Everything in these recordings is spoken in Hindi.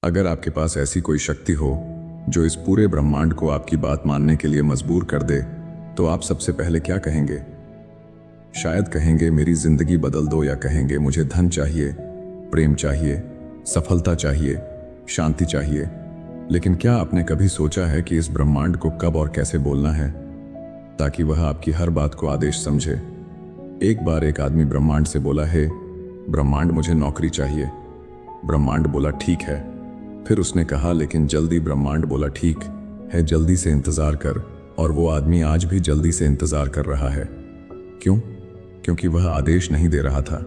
अगर आपके पास ऐसी कोई शक्ति हो जो इस पूरे ब्रह्मांड को आपकी बात मानने के लिए मजबूर कर दे, तो आप सबसे पहले क्या कहेंगे? शायद कहेंगे मेरी जिंदगी बदल दो, या कहेंगे मुझे धन चाहिए, प्रेम चाहिए, सफलता चाहिए, शांति चाहिए। लेकिन क्या आपने कभी सोचा है कि इस ब्रह्मांड को कब और कैसे बोलना है ताकि वह आपकी हर बात को आदेश समझे? एक बार एक आदमी ब्रह्मांड से बोला, हे ब्रह्मांड, मुझे नौकरी चाहिए। ब्रह्मांड बोला, ठीक है। फिर उसने कहा, लेकिन जल्दी। ब्रह्मांड बोला, ठीक है, जल्दी से इंतजार कर। और वो आदमी आज भी जल्दी से इंतजार कर रहा है। क्यों? क्योंकि वह आदेश नहीं दे रहा था,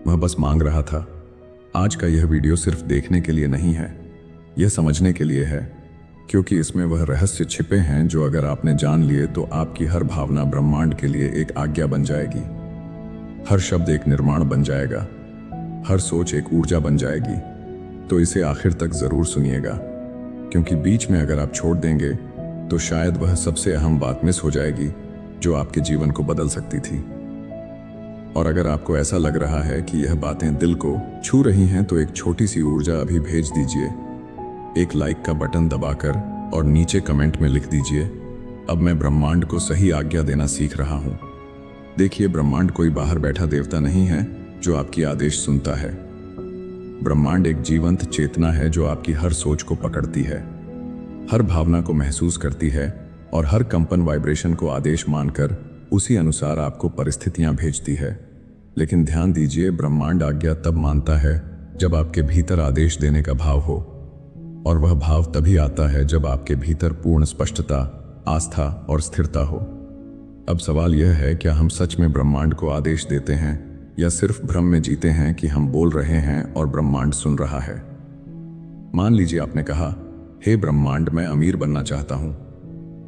वह बस मांग रहा था। आज का यह वीडियो सिर्फ देखने के लिए नहीं है, यह समझने के लिए है, क्योंकि इसमें वह रहस्य छिपे हैं जो अगर आपने जान लिए तो आपकी हर भावना ब्रह्मांड के लिए एक आज्ञा बन जाएगी। हर शब्द एक निर्माण बन जाएगा, हर सोच एक ऊर्जा बन जाएगी। तो इसे आखिर तक जरूर सुनिएगा, क्योंकि बीच में अगर आप छोड़ देंगे तो शायद वह सबसे अहम बात मिस हो जाएगी जो आपके जीवन को बदल सकती थी। और अगर आपको ऐसा लग रहा है कि यह बातें दिल को छू रही हैं, तो एक छोटी सी ऊर्जा अभी भेज दीजिए, एक लाइक का बटन दबाकर, और नीचे कमेंट में लिख दीजिए, अब मैं ब्रह्मांड को सही आज्ञा देना सीख रहा हूं। देखिए, ब्रह्मांड कोई बाहर बैठा देवता नहीं है जो आपकी आदेश सुनता है। ब्रह्मांड एक जीवंत चेतना है जो आपकी हर सोच को पकड़ती है, हर भावना को महसूस करती है, और हर कंपन वाइब्रेशन को आदेश मानकर उसी अनुसार आपको परिस्थितियां भेजती है। लेकिन ध्यान दीजिए, ब्रह्मांड आज्ञा तब मानता है जब आपके भीतर आदेश देने का भाव हो, और वह भाव तभी आता है जब आपके भीतर पूर्ण स्पष्टता, आस्था और स्थिरता हो। अब सवाल यह है, क्या हम सच में ब्रह्मांड को आदेश देते हैं, या सिर्फ भ्रम में जीते हैं कि हम बोल रहे हैं और ब्रह्मांड सुन रहा है? मान लीजिए आपने कहा, हे ब्रह्मांड, मैं अमीर बनना चाहता हूं।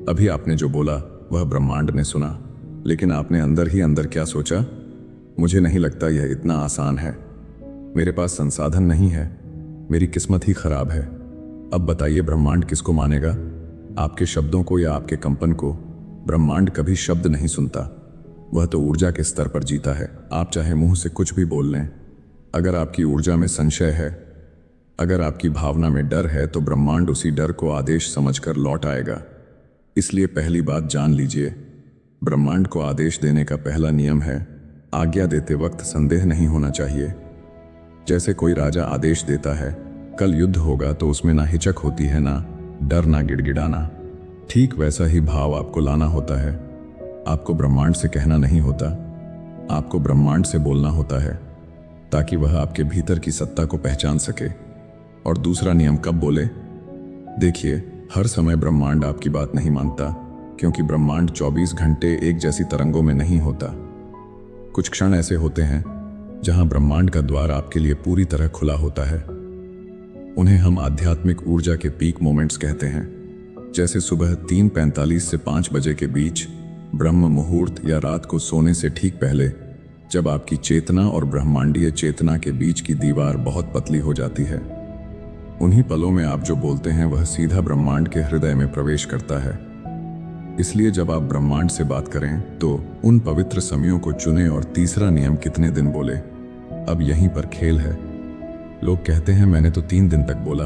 अभी आपने जो बोला वह ब्रह्मांड ने सुना, लेकिन आपने अंदर ही अंदर क्या सोचा? मुझे नहीं लगता यह इतना आसान है, मेरे पास संसाधन नहीं है, मेरी किस्मत ही खराब है। अब बताइए, ब्रह्मांड किसको मानेगा, आपके शब्दों को या आपके कंपन को? ब्रह्मांड कभी शब्द नहीं सुनता, वह तो ऊर्जा के स्तर पर जीता है। आप चाहे मुंह से कुछ भी बोल लें, अगर आपकी ऊर्जा में संशय है, अगर आपकी भावना में डर है, तो ब्रह्मांड उसी डर को आदेश समझकर लौट आएगा। इसलिए पहली बात जान लीजिए, ब्रह्मांड को आदेश देने का पहला नियम है, आज्ञा देते वक्त संदेह नहीं होना चाहिए। जैसे कोई राजा आदेश देता है, कल युद्ध होगा, तो उसमें ना हिचक होती है, ना डर, ना गिड़गिड़ाना। ठीक वैसा ही भाव आपको लाना होता है। आपको ब्रह्मांड से कहना नहीं होता, आपको ब्रह्मांड से बोलना होता है, ताकि वह आपके भीतर की सत्ता को पहचान सके। और दूसरा नियम कब बोले? देखिए, हर समय ब्रह्मांड आपकी बात नहीं मानता, क्योंकि ब्रह्मांड 24 घंटे एक जैसी तरंगों में नहीं होता। कुछ क्षण ऐसे होते हैं जहां ब्रह्मांड का द्वार आपके लिए पूरी तरह खुला होता है। उन्हें हम आध्यात्मिक ऊर्जा के पीक मोमेंट्स कहते हैं। जैसे सुबह 3:45 से 5 बजे के बीच, ब्रह्म मुहूर्त, या रात को सोने से ठीक पहले, जब आपकी चेतना और ब्रह्मांडीय चेतना के बीच की दीवार बहुत पतली हो जाती है। उन्हीं पलों में आप जो बोलते हैं वह सीधा ब्रह्मांड के हृदय में प्रवेश करता है। इसलिए जब आप ब्रह्मांड से बात करें तो उन पवित्र समयों को चुनें। और तीसरा नियम, कितने दिन बोले। अब यहीं पर खेल है। लोग कहते हैं, मैंने तो 3 दिन तक बोला,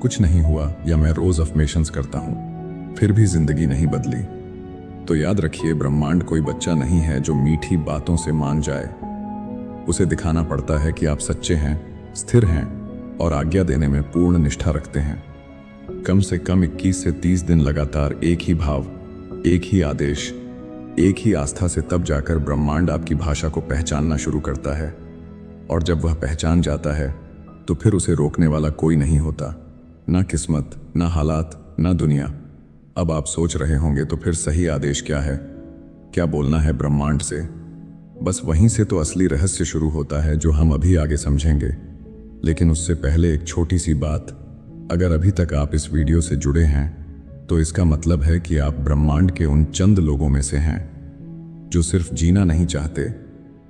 कुछ नहीं हुआ, या मैं रोज अफर्मेशंस करता हूं, फिर भी जिंदगी नहीं बदली। तो याद रखिए, ब्रह्मांड कोई बच्चा नहीं है जो मीठी बातों से मान जाए। उसे दिखाना पड़ता है कि आप सच्चे हैं, स्थिर हैं, और आज्ञा देने में पूर्ण निष्ठा रखते हैं। कम से कम 21 से 30 दिन लगातार एक ही भाव, एक ही आदेश, एक ही आस्था से, तब जाकर ब्रह्मांड आपकी भाषा को पहचानना शुरू करता है। और जब वह पहचान जाता है तो फिर उसे रोकने वाला कोई नहीं होता, ना किस्मत, ना हालात, ना दुनिया। अब आप सोच रहे होंगे, तो फिर सही आदेश क्या है, क्या बोलना है ब्रह्मांड से? बस वहीं से तो असली रहस्य शुरू होता है, जो हम अभी आगे समझेंगे। लेकिन उससे पहले एक छोटी सी बात, अगर अभी तक आप इस वीडियो से जुड़े हैं तो इसका मतलब है कि आप ब्रह्मांड के उन चंद लोगों में से हैं जो सिर्फ जीना नहीं चाहते,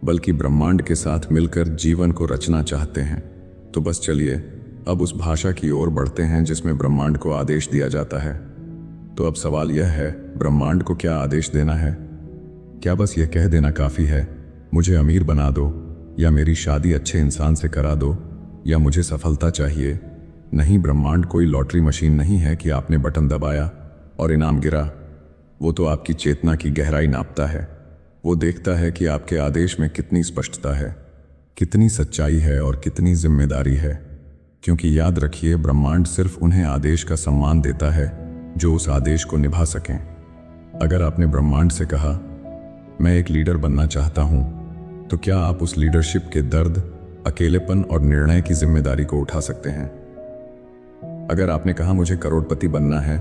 बल्कि ब्रह्मांड के साथ मिलकर जीवन को रचना चाहते हैं। तो बस चलिए अब उस भाषा की ओर बढ़ते हैं जिसमें ब्रह्मांड को आदेश दिया जाता है। तो अब सवाल यह है, ब्रह्मांड को क्या आदेश देना है? क्या बस यह कह देना काफ़ी है, मुझे अमीर बना दो, या मेरी शादी अच्छे इंसान से करा दो, या मुझे सफलता चाहिए, नहीं, ब्रह्मांड कोई लॉटरी मशीन नहीं है कि आपने बटन दबाया और इनाम गिरा। वो तो आपकी चेतना की गहराई नापता है। वो देखता है कि आपके आदेश में कितनी स्पष्टता है, कितनी सच्चाई है और कितनी जिम्मेदारी है। क्योंकि याद रखिए, ब्रह्मांड सिर्फ उन्हें आदेश का सम्मान देता है जो उस आदेश को निभा सकें। अगर आपने ब्रह्मांड से कहा, मैं एक लीडर बनना चाहता हूं, तो क्या आप उस लीडरशिप के दर्द, अकेलेपन और निर्णय की जिम्मेदारी को उठा सकते हैं? अगर आपने कहा, मुझे करोड़पति बनना है,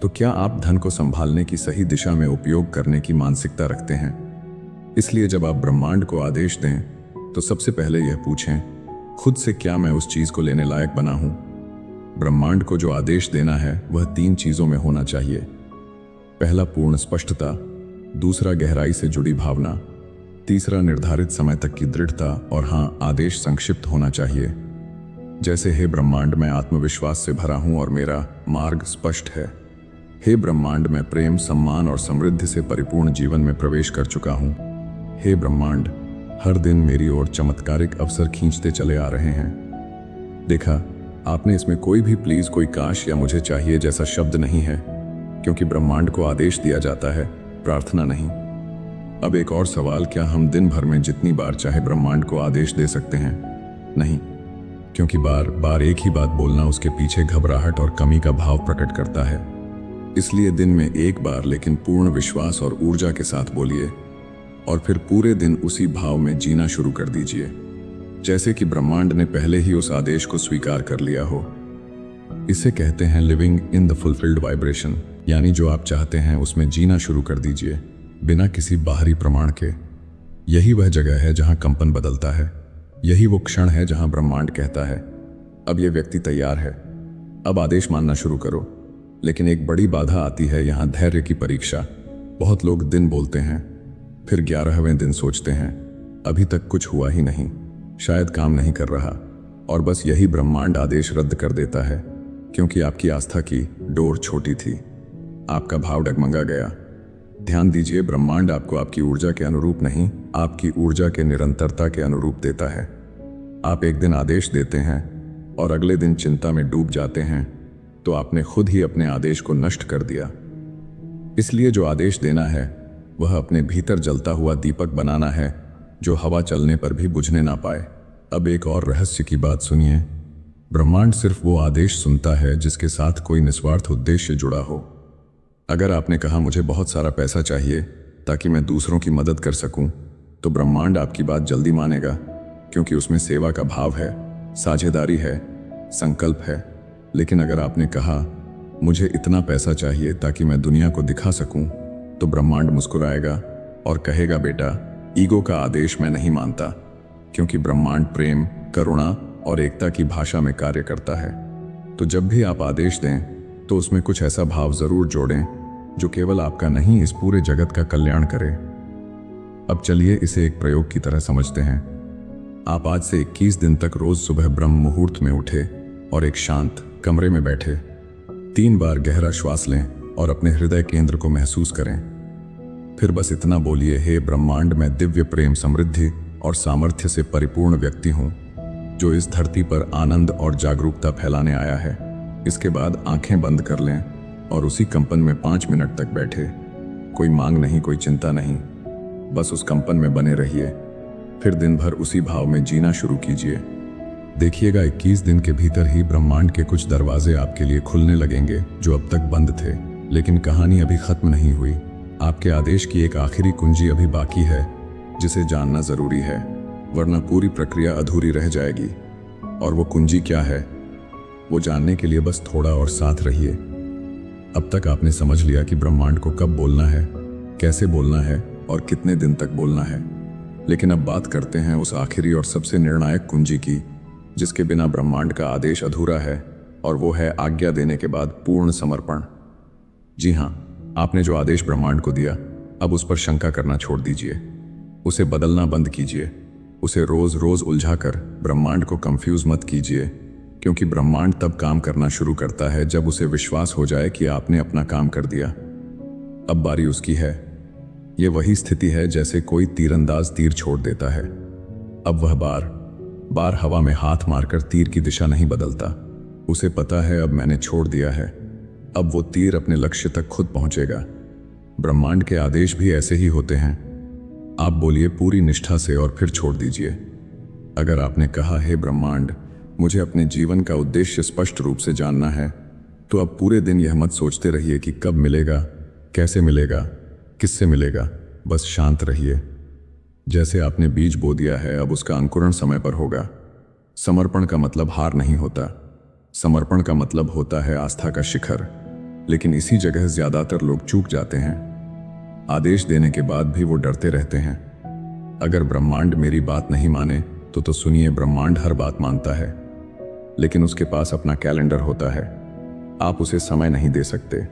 तो क्या आप धन को संभालने की सही दिशा में उपयोग करने की मानसिकता रखते हैं? इसलिए जब आप ब्रह्मांड को आदेश दें, तो सबसे पहले यह पूछें खुद से, क्या मैं उस चीज को लेने लायक बना हूं? ब्रह्मांड को जो आदेश देना है वह 3 चीजों में होना चाहिए। पहला, पूर्ण स्पष्टता। दूसरा, गहराई से जुड़ी भावना। तीसरा, निर्धारित समय तक की दृढ़ता। और हाँ, आदेश संक्षिप्त होना चाहिए, जैसे, हे ब्रह्मांड, मैं आत्मविश्वास से भरा हूं और मेरा मार्ग स्पष्ट है। हे ब्रह्मांड, मैं प्रेम, सम्मान और समृद्धि से परिपूर्ण जीवन में प्रवेश कर चुका हूं। हे ब्रह्मांड, हर दिन मेरी ओर चमत्कारिक अवसर खींचते चले आ रहे हैं। देखा, आपने इसमें कोई भी प्लीज, कोई काश या मुझे चाहिए जैसा शब्द नहीं है, क्योंकि ब्रह्मांड को आदेश दिया जाता है, प्रार्थना नहीं। अब एक और सवाल, क्या हम दिन भर में जितनी बार चाहे ब्रह्मांड को आदेश दे सकते हैं? नहीं, क्योंकि बार बार एक ही बात बोलना उसके पीछे घबराहट और कमी का भाव प्रकट करता है। इसलिए दिन में एक बार, लेकिन पूर्ण विश्वास और ऊर्जा के साथ बोलिए, और फिर पूरे दिन उसी भाव में जीना शुरू कर दीजिए, जैसे कि ब्रह्मांड ने पहले ही उस आदेश को स्वीकार कर लिया हो। इसे कहते हैं living in the fulfilled vibration, यानी जो आप चाहते हैं उसमें जीना शुरू कर दीजिए, बिना किसी बाहरी प्रमाण के। यही वह जगह है जहां कंपन बदलता है। यही वो क्षण है जहां ब्रह्मांड कहता है, अब यह व्यक्ति तैयार है, अब आदेश मानना शुरू करो। लेकिन एक बड़ी बाधा आती है यहां, धैर्य की परीक्षा। बहुत लोग दिन बोलते हैं, फिर 11वें दिन सोचते हैं, अभी तक कुछ हुआ ही नहीं, शायद काम नहीं कर रहा, और बस यही ब्रह्मांड आदेश रद्द कर देता है, क्योंकि आपकी आस्था की डोर छोटी थी, आपका भाव डगमगा गया। ध्यान दीजिए, ब्रह्मांड आपको आपकी ऊर्जा के अनुरूप नहीं, आपकी ऊर्जा के निरंतरता के अनुरूप देता है। आप एक दिन आदेश देते हैं और अगले दिन चिंता में डूब जाते हैं, तो आपने खुद ही अपने आदेश को नष्ट कर दिया। इसलिए जो आदेश देना है वह अपने भीतर जलता हुआ दीपक बनाना है, जो हवा चलने पर भी बुझने ना पाए। अब एक और रहस्य की बात सुनिए, ब्रह्मांड सिर्फ वो आदेश सुनता है जिसके साथ कोई निस्वार्थ उद्देश्य जुड़ा हो। अगर आपने कहा, मुझे बहुत सारा पैसा चाहिए ताकि मैं दूसरों की मदद कर सकूं, तो ब्रह्मांड आपकी बात जल्दी मानेगा, क्योंकि उसमें सेवा का भाव है, साझेदारी है, संकल्प है। लेकिन अगर आपने कहा, मुझे इतना पैसा चाहिए ताकि मैं दुनिया को दिखा सकूं, तो ब्रह्मांड मुस्कुराएगा और कहेगा, बेटा, ईगो का आदेश मैं नहीं मानता, क्योंकि ब्रह्मांड प्रेम, करुणा और एकता की भाषा में कार्य करता है। तो जब भी आप आदेश दें, तो उसमें कुछ ऐसा भाव जरूर जोड़ें जो केवल आपका नहीं, इस पूरे जगत का कल्याण करे। अब चलिए इसे एक प्रयोग की तरह समझते हैं। आप आज से 21 दिन तक रोज सुबह ब्रह्म मुहूर्त में उठे और एक शांत कमरे में बैठे 3 बार गहरा श्वास लें और अपने हृदय केंद्र को महसूस करें। फिर बस इतना बोलिए, हे ब्रह्मांड, मैं दिव्य प्रेम, समृद्धि और सामर्थ्य से परिपूर्ण व्यक्ति हूं, जो इस धरती पर आनंद और जागरूकता फैलाने आया है। इसके बाद आंखें बंद कर लें और उसी कंपन में 5 मिनट तक बैठे। कोई मांग नहीं, कोई चिंता नहीं, बस उस कंपन में बने रहिए। फिर दिन भर उसी भाव में जीना शुरू कीजिए। देखिएगा, 21 दिन के भीतर ही ब्रह्मांड के कुछ दरवाजे आपके लिए खुलने लगेंगे जो अब तक बंद थे। लेकिन कहानी अभी खत्म नहीं हुई। आपके आदेश की एक आखिरी कुंजी अभी बाकी है, जिसे जानना जरूरी है, वरना पूरी प्रक्रिया अधूरी रह जाएगी। और वो कुंजी क्या है, वो जानने के लिए बस थोड़ा और साथ रहिए। अब तक आपने समझ लिया कि ब्रह्मांड को कब बोलना है, कैसे बोलना है और कितने दिन तक बोलना है। लेकिन अब बात करते हैं उस आखिरी और सबसे निर्णायक कुंजी की, जिसके बिना ब्रह्मांड का आदेश अधूरा है, और वो है आज्ञा देने के बाद पूर्ण समर्पण। जी हाँ, आपने जो आदेश ब्रह्मांड को दिया, अब उस पर शंका करना छोड़ दीजिए, उसे बदलना बंद कीजिए, उसे रोज रोज उलझाकर ब्रह्मांड को कंफ्यूज मत कीजिए, क्योंकि ब्रह्मांड तब काम करना शुरू करता है जब उसे विश्वास हो जाए कि आपने अपना काम कर दिया। अब बारी उसकी है। यह वही स्थिति है जैसे कोई तीरंदाज तीर छोड़ देता है। अब वह बार बार हवा में हाथ मारकर तीर की दिशा नहीं बदलता, उसे पता है अब मैंने छोड़ दिया है, अब वो तीर अपने लक्ष्य तक खुद पहुंचेगा। ब्रह्मांड के आदेश भी ऐसे ही होते हैं। आप बोलिए पूरी निष्ठा से और फिर छोड़ दीजिए। अगर आपने कहा, हे ब्रह्मांड, मुझे अपने जीवन का उद्देश्य स्पष्ट रूप से जानना है, तो अब पूरे दिन यह मत सोचते रहिए कि कब मिलेगा, कैसे मिलेगा, किससे मिलेगा। बस शांत रहिए। जैसे आपने बीज बो दिया है, अब उसका अंकुरण समय पर होगा। समर्पण का मतलब हार नहीं होता। समर्पण का मतलब होता है आस्था का शिखर। लेकिन इसी जगह ज्यादातर लोग चूक जाते हैं। आदेश देने के बाद भी वो डरते रहते हैं। अगर ब्रह्मांड मेरी बात नहीं माने तो सुनिए, ब्रह्मांड हर बात मानता है, लेकिन उसके पास अपना कैलेंडर होता है। आप उसे समय नहीं दे सकते,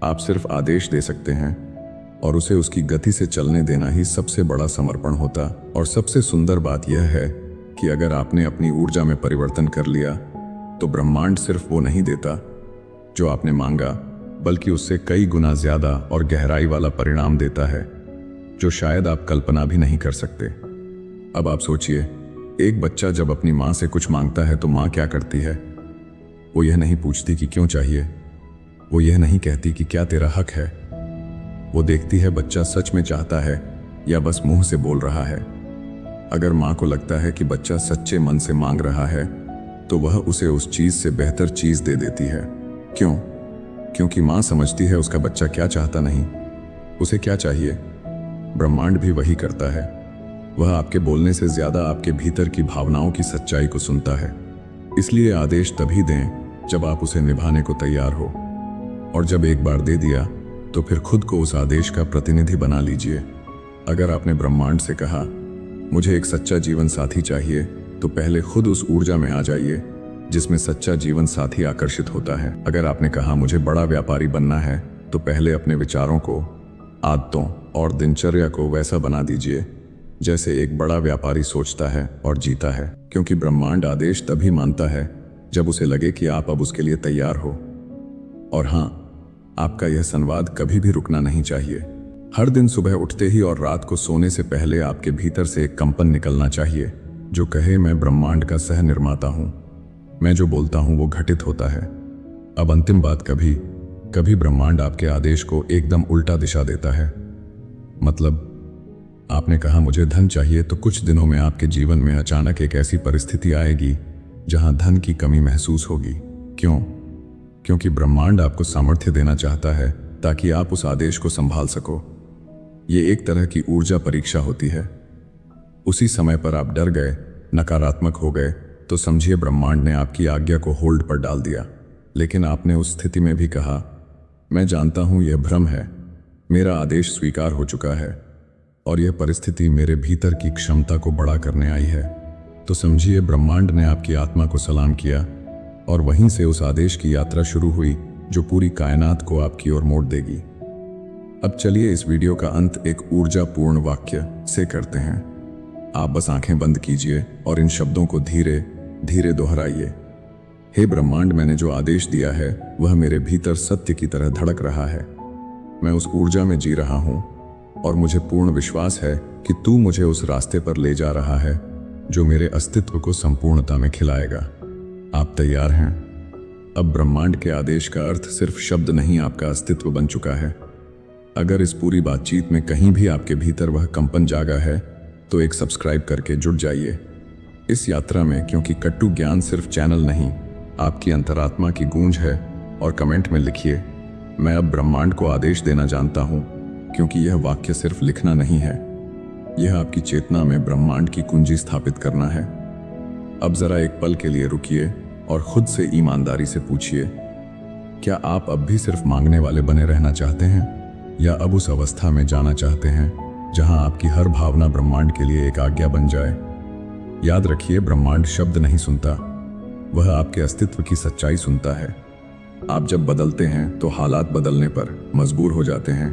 आप सिर्फ आदेश दे सकते हैं, और उसे उसकी गति से चलने देना ही सबसे बड़ा समर्पण होता। और सबसे सुंदर बात यह है कि अगर आपने अपनी ऊर्जा में परिवर्तन कर लिया, तो ब्रह्मांड सिर्फ वो नहीं देता जो आपने मांगा, बल्कि उससे कई गुना ज्यादा और गहराई वाला परिणाम देता है, जो शायद आप कल्पना भी नहीं कर सकते। अब आप सोचिए, एक बच्चा जब अपनी माँ से कुछ मांगता है तो माँ क्या करती है? वो यह नहीं पूछती कि क्यों चाहिए, वो यह नहीं कहती कि क्या तेरा हक है। वो देखती है बच्चा सच में चाहता है या बस मुंह से बोल रहा है। अगर माँ को लगता है कि बच्चा सच्चे मन से मांग रहा है, तो वह उसे उस चीज से बेहतर चीज दे देती है। क्यों? क्योंकि माँ समझती है उसका बच्चा क्या चाहता नहीं, उसे क्या चाहिए। ब्रह्मांड भी वही करता है। वह आपके बोलने से ज्यादा आपके भीतर की भावनाओं की सच्चाई को सुनता है। इसलिए आदेश तभी दें जब आप उसे निभाने को तैयार हो, और जब एक बार दे दिया तो फिर खुद को उस आदेश का प्रतिनिधि बना लीजिए। अगर आपने ब्रह्मांड से कहा, मुझे एक सच्चा जीवन साथी चाहिए, तो पहले खुद उस ऊर्जा में आ जाइए जिसमें सच्चा जीवन साथी आकर्षित होता है। अगर आपने कहा, मुझे बड़ा व्यापारी बनना है, तो पहले अपने विचारों को, आदतों और दिनचर्या को वैसा बना दीजिए जैसे एक बड़ा व्यापारी सोचता है और जीता है। क्योंकि ब्रह्मांड आदेश तभी मानता है जब उसे लगे कि आप अब उसके लिए तैयार हो। और हाँ, आपका यह संवाद कभी भी रुकना नहीं चाहिए। हर दिन सुबह उठते ही और रात को सोने से पहले आपके भीतर से एक कंपन निकलना चाहिए जो कहे, मैं ब्रह्मांड का सह निर्माता हूं, मैं जो बोलता हूं वो घटित होता है। अब अंतिम बात, कभी कभी ब्रह्मांड आपके आदेश को एकदम उल्टा दिशा देता है। मतलब, आपने कहा मुझे धन चाहिए, तो कुछ दिनों में आपके जीवन में अचानक एक ऐसी परिस्थिति आएगी जहां धन की कमी महसूस होगी। क्यों? क्योंकि ब्रह्मांड आपको सामर्थ्य देना चाहता है ताकि आप उस आदेश को संभाल सको। ये एक तरह की ऊर्जा परीक्षा होती है। उसी समय पर आप डर गए, नकारात्मक हो गए, तो समझिए ब्रह्मांड ने आपकी आज्ञा को होल्ड पर डाल दिया। लेकिन आपने उस स्थिति में भी कहा, मैं जानता हूं यह भ्रम है, मेरा आदेश स्वीकार हो चुका है और यह परिस्थिति मेरे भीतर की क्षमता को बड़ा करने आई है। तो समझिए ब्रह्मांड ने आपकी आत्मा को सलाम किया और वहीं से उस आदेश की यात्रा शुरू हुई जो पूरी कायनात को आपकी ओर मोड़ देगी। अब चलिए इस वीडियो का अंत एक ऊर्जापूर्ण वाक्य से करते हैं। आप बस आंखें बंद कीजिए और इन शब्दों को धीरे धीरे दोहराइए। हे ब्रह्मांड, मैंने जो आदेश दिया है वह मेरे भीतर सत्य की तरह धड़क रहा है। मैं उस ऊर्जा में जी रहा हूं और मुझे पूर्ण विश्वास है कि तू मुझे उस रास्ते पर ले जा रहा है जो मेरे अस्तित्व को संपूर्णता में खिलाएगा। आप तैयार हैं? अब ब्रह्मांड के आदेश का अर्थ सिर्फ शब्द नहीं, आपका अस्तित्व बन चुका है। अगर इस पूरी बातचीत में कहीं भी आपके भीतर वह कंपन जागा है, तो एक सब्सक्राइब करके जुड़ जाइए इस यात्रा में, क्योंकि कट्टू ज्ञान सिर्फ चैनल नहीं, आपकी अंतरात्मा की गूंज है। और कमेंट में लिखिए, मैं अब ब्रह्मांड को आदेश देना जानता हूं, क्योंकि यह वाक्य सिर्फ लिखना नहीं है, यह आपकी चेतना में ब्रह्मांड की कुंजी स्थापित करना है। अब जरा एक पल के लिए रुकिए और खुद से ईमानदारी से पूछिए, क्या आप अब भी सिर्फ मांगने वाले बने रहना चाहते हैं, या अब उस अवस्था में जाना चाहते हैं जहां आपकी हर भावना ब्रह्मांड के लिए एक आज्ञा बन जाए? याद रखिए, ब्रह्मांड शब्द नहीं सुनता, वह आपके अस्तित्व की सच्चाई सुनता है। आप जब बदलते हैं तो हालात बदलने पर मजबूर हो जाते हैं।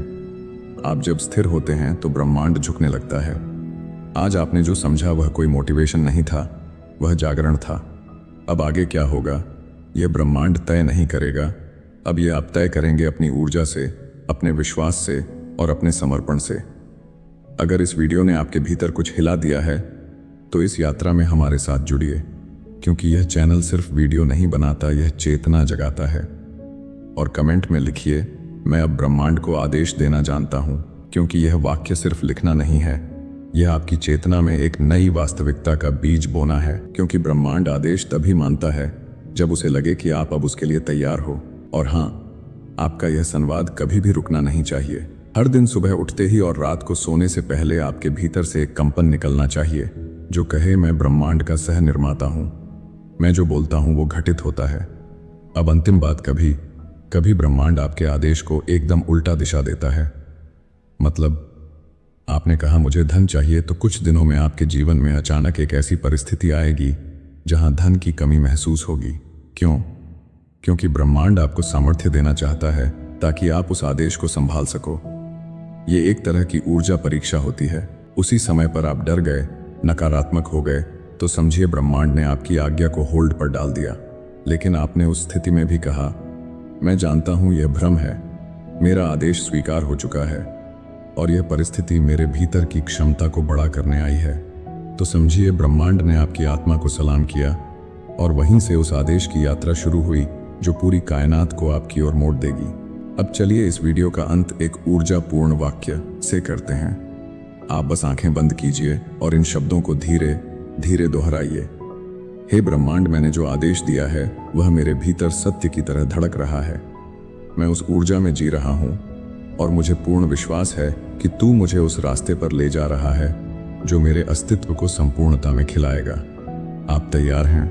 आप जब स्थिर होते हैं तो ब्रह्मांड झुकने लगता है। आज आपने जो समझा वह कोई मोटिवेशन नहीं था, वह जागरण था। अब आगे क्या होगा यह ब्रह्मांड तय नहीं करेगा, अब यह आप तय करेंगे अपनी ऊर्जा से, अपने विश्वास से और अपने समर्पण से। अगर इस वीडियो ने आपके भीतर कुछ हिला दिया है तो इस यात्रा में हमारे साथ जुड़िए। क्योंकि यह चैनल सिर्फ वीडियो नहीं बनाता, यह चेतना जगाता है। और कमेंट में लिखिए, मैं अब ब्रह्मांड को आदेश देना जानता हूं, क्योंकि यह वाक्य सिर्फ लिखना नहीं है, यह आपकी चेतना में एक नई वास्तविकता का बीज बोना है। क्योंकि ब्रह्मांड आदेश तभी मानता है जब उसे लगे कि आप अब उसके लिए तैयार हो। और हाँ, आपका यह संवाद कभी भी रुकना नहीं चाहिए। हर दिन सुबह उठते ही और रात को सोने से पहले आपके भीतर से एक कंपन निकलना चाहिए जो कहे, मैं ब्रह्मांड का सह निर्माता हूं, मैं जो बोलता हूं वो घटित होता है। अब अंतिम बात, कभी कभी ब्रह्मांड आपके आदेश को एकदम उल्टा दिशा देता है। मतलब आपने कहा मुझे धन चाहिए, तो कुछ दिनों में आपके जीवन में अचानक एक ऐसी परिस्थिति आएगी जहां धन की कमी महसूस होगी। क्यों? क्योंकि ब्रह्मांड आपको सामर्थ्य देना चाहता है ताकि आप उस आदेश को संभाल सको। ये एक तरह की ऊर्जा परीक्षा होती है। उसी समय पर आप डर गए, नकारात्मक हो गए, तो समझिए ब्रह्मांड ने आपकी आज्ञा को होल्ड पर डाल दिया। लेकिन आपने उस स्थिति में भी कहा, मैं जानता हूं यह भ्रम है, मेरा आदेश स्वीकार हो चुका है और यह परिस्थिति मेरे भीतर की क्षमता को बड़ा करने आई है। तो समझिए ब्रह्मांड ने आपकी आत्मा को सलाम किया और वहीं से उस आदेश की यात्रा शुरू हुई जो पूरी कायनात को आपकी ओर मोड़ देगी। अब चलिए इस वीडियो का अंत एक ऊर्जापूर्ण वाक्य से करते हैं। आप बस आंखें बंद कीजिए और इन शब्दों को धीरे धीरे दोहराइए। हे ब्रह्मांड, मैंने जो आदेश दिया है वह मेरे भीतर सत्य की तरह धड़क रहा है। मैं उस ऊर्जा में जी रहा हूं और मुझे पूर्ण विश्वास है कि तू मुझे उस रास्ते पर ले जा रहा है जो मेरे अस्तित्व को संपूर्णता में खिलाएगा। आप तैयार हैं?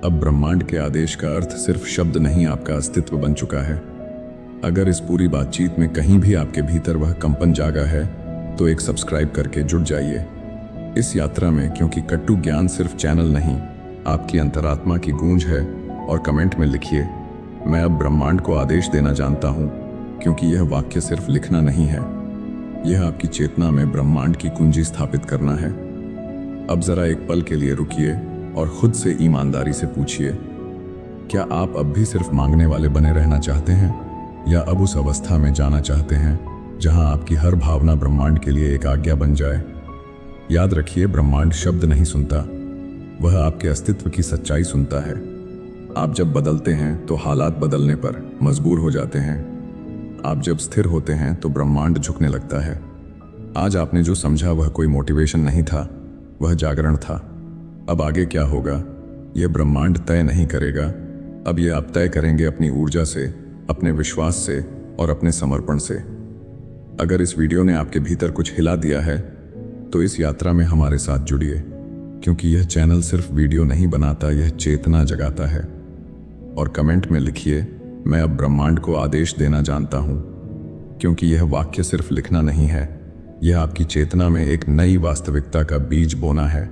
अब ब्रह्मांड के आदेश का अर्थ सिर्फ शब्द नहीं, आपका अस्तित्व बन चुका है। अगर इस पूरी बातचीत में कहीं भी आपके भीतर वह कंपन जागा है तो एक सब्सक्राइब करके जुड़ जाइए इस यात्रा में, क्योंकि कट्टू ज्ञान सिर्फ चैनल नहीं, आपकी अंतरात्मा की गूंज है। और कमेंट में लिखिए, मैं अब ब्रह्मांड को आदेश देना जानता हूं, क्योंकि यह वाक्य सिर्फ लिखना नहीं है, यह आपकी चेतना में ब्रह्मांड की कुंजी स्थापित करना है। अब जरा एक पल के लिए रुकिए और खुद से ईमानदारी से पूछिए, क्या आप अब भी सिर्फ मांगने वाले बने रहना चाहते हैं, या अब उस अवस्था में जाना चाहते हैं जहां आपकी हर भावना ब्रह्मांड के लिए एक आज्ञा बन जाए? याद रखिए, ब्रह्मांड शब्द नहीं सुनता, वह आपके अस्तित्व की सच्चाई सुनता है। आप जब बदलते हैं तो हालात बदलने पर मजबूर हो जाते हैं। आप जब स्थिर होते हैं तो ब्रह्मांड झुकने लगता है। आज आपने जो समझा वह कोई मोटिवेशन नहीं था, वह जागरण था। अब आगे क्या होगा यह ब्रह्मांड तय नहीं करेगा, अब यह आप तय करेंगे अपनी ऊर्जा से, अपने विश्वास से और अपने समर्पण से। अगर इस वीडियो ने आपके भीतर कुछ हिला दिया है तो इस यात्रा में हमारे साथ जुड़िए, क्योंकि यह चैनल सिर्फ वीडियो नहीं बनाता, यह चेतना जगाता है। और कमेंट में लिखिए, मैं अब ब्रह्मांड को आदेश देना जानता हूं, क्योंकि यह वाक्य सिर्फ लिखना नहीं है, यह आपकी चेतना में एक नई वास्तविकता का बीज बोना है।